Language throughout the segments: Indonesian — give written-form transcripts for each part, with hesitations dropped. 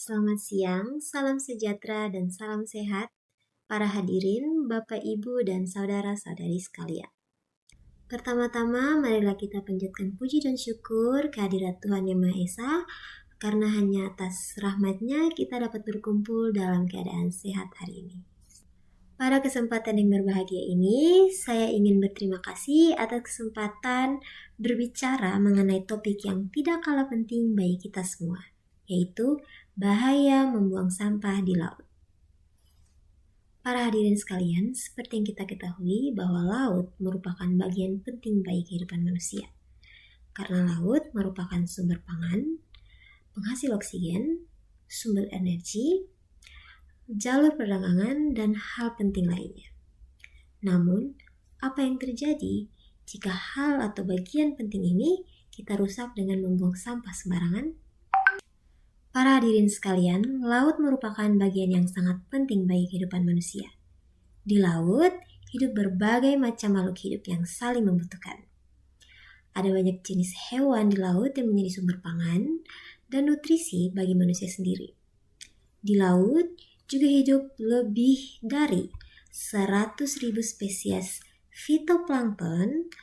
Selamat siang, salam sejahtera dan salam sehat para hadirin, Bapak, Ibu, dan saudara-saudari sekalian. Pertama-tama, marilah kita panjatkan puji dan syukur kehadirat Tuhan Yang Maha Esa, karena hanya atas rahmat-Nya kita dapat berkumpul dalam keadaan sehat hari ini. Pada kesempatan yang berbahagia ini, saya ingin berterima kasih atas kesempatan berbicara mengenai topik yang tidak kalah penting bagi kita semua, yaitu bahaya membuang sampah di laut. Para hadirin sekalian, seperti yang kita ketahui bahwa laut merupakan bagian penting bagi kehidupan manusia. Karena laut merupakan sumber pangan, penghasil oksigen, sumber energi, jalur perdagangan, dan hal penting lainnya. Namun, apa yang terjadi jika hal atau bagian penting ini kita rusak dengan membuang sampah sembarangan? Para hadirin sekalian, laut merupakan bagian yang sangat penting bagi kehidupan manusia. Di laut, hidup berbagai macam makhluk hidup yang saling membutuhkan. Ada banyak jenis hewan di laut yang menjadi sumber pangan dan nutrisi bagi manusia sendiri. Di laut juga hidup lebih dari 100.000 spesies fitoplankton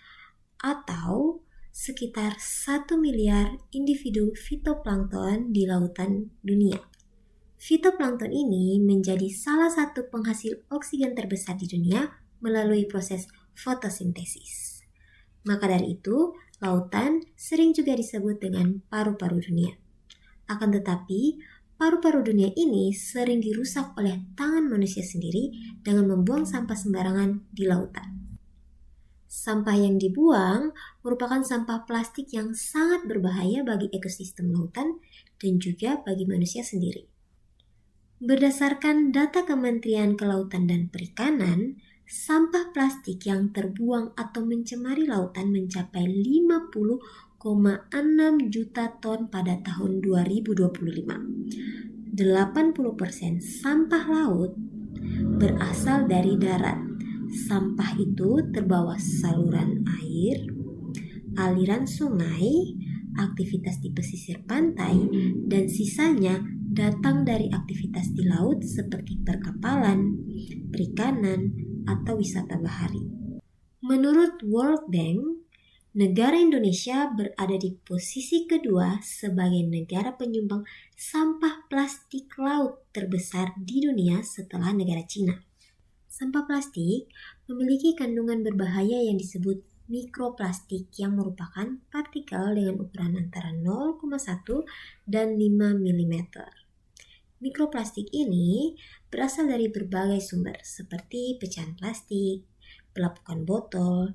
atau sekitar 1 miliar individu fitoplankton di lautan dunia. Fitoplankton ini menjadi salah satu penghasil oksigen terbesar di dunia melalui proses fotosintesis. Maka dari itu, lautan sering juga disebut dengan paru-paru dunia. Akan tetapi, paru-paru dunia ini sering dirusak oleh tangan manusia sendiri dengan membuang sampah sembarangan di lautan. Sampah yang dibuang merupakan sampah plastik yang sangat berbahaya bagi ekosistem lautan dan juga bagi manusia sendiri. Berdasarkan data Kementerian Kelautan dan Perikanan, sampah plastik yang terbuang atau mencemari lautan mencapai 50,6 juta ton pada tahun 2025. 80% sampah laut berasal dari darat. Sampah itu terbawa saluran air, aliran sungai, aktivitas di pesisir pantai, dan sisanya datang dari aktivitas di laut seperti perkapalan, perikanan, atau wisata bahari. Menurut World Bank, negara Indonesia berada di posisi kedua sebagai negara penyumbang sampah plastik laut terbesar di dunia setelah negara Cina. Sampah plastik memiliki kandungan berbahaya yang disebut mikroplastik yang merupakan partikel dengan ukuran antara 0,1 dan 5 mm. Mikroplastik ini berasal dari berbagai sumber seperti pecahan plastik, pelapukan botol,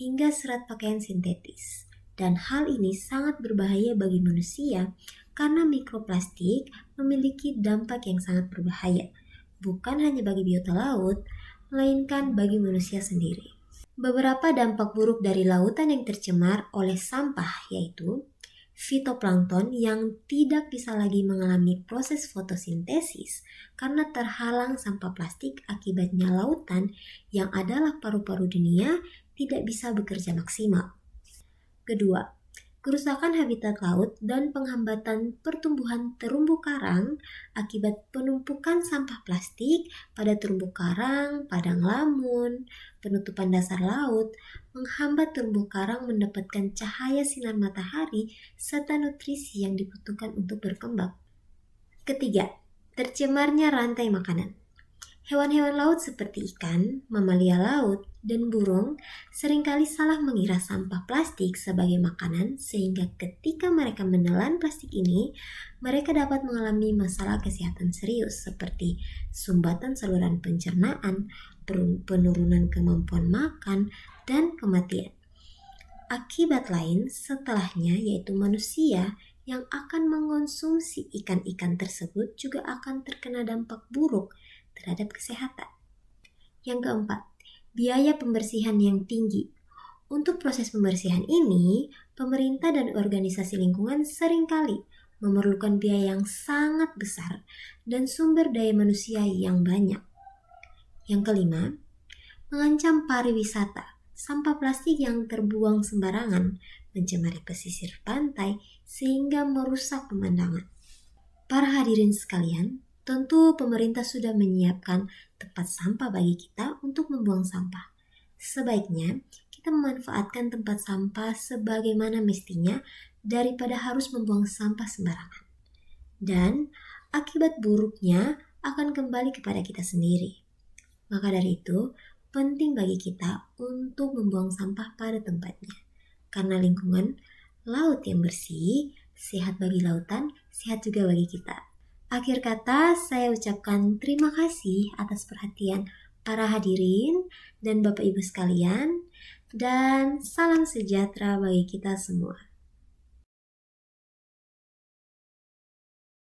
hingga serat pakaian sintetis. Dan hal ini sangat berbahaya bagi manusia karena mikroplastik memiliki dampak yang sangat berbahaya, bukan hanya bagi biota laut, melainkan bagi manusia sendiri. Beberapa dampak buruk dari lautan yang tercemar oleh sampah yaitu fitoplankton yang tidak bisa lagi mengalami proses fotosintesis karena terhalang sampah plastik, akibatnya lautan yang adalah paru-paru dunia tidak bisa bekerja maksimal. Kedua, kerusakan habitat laut dan penghambatan pertumbuhan terumbu karang akibat penumpukan sampah plastik pada terumbu karang, padang lamun, penutupan dasar laut, menghambat terumbu karang mendapatkan cahaya sinar matahari serta nutrisi yang dibutuhkan untuk berkembang. Ketiga, tercemarnya rantai makanan. Hewan-hewan laut seperti ikan, mamalia laut, dan burung seringkali salah mengira sampah plastik sebagai makanan sehingga ketika mereka menelan plastik ini, mereka dapat mengalami masalah kesehatan serius seperti sumbatan saluran pencernaan, penurunan kemampuan makan, dan kematian. Akibat lain setelahnya yaitu manusia yang akan mengonsumsi ikan-ikan tersebut juga akan terkena dampak buruk terhadap kesehatan. Yang keempat, biaya pembersihan yang tinggi. Untuk proses pembersihan ini, pemerintah dan organisasi lingkungan seringkali memerlukan biaya yang sangat besar dan sumber daya manusia yang banyak. Yang kelima, mengancam pariwisata. Sampah plastik yang terbuang sembarangan mencemari pesisir pantai sehingga merusak pemandangan. Para hadirin sekalian, tentu pemerintah sudah menyiapkan tempat sampah bagi kita untuk membuang sampah. Sebaiknya kita memanfaatkan tempat sampah sebagaimana mestinya daripada harus membuang sampah sembarangan. Dan akibat buruknya akan kembali kepada kita sendiri. Maka dari itu, penting bagi kita untuk membuang sampah pada tempatnya. Karena lingkungan laut yang bersih, sehat bagi lautan, sehat juga bagi kita. Akhir kata, saya ucapkan terima kasih atas perhatian para hadirin dan Bapak Ibu sekalian, dan salam sejahtera bagi kita semua.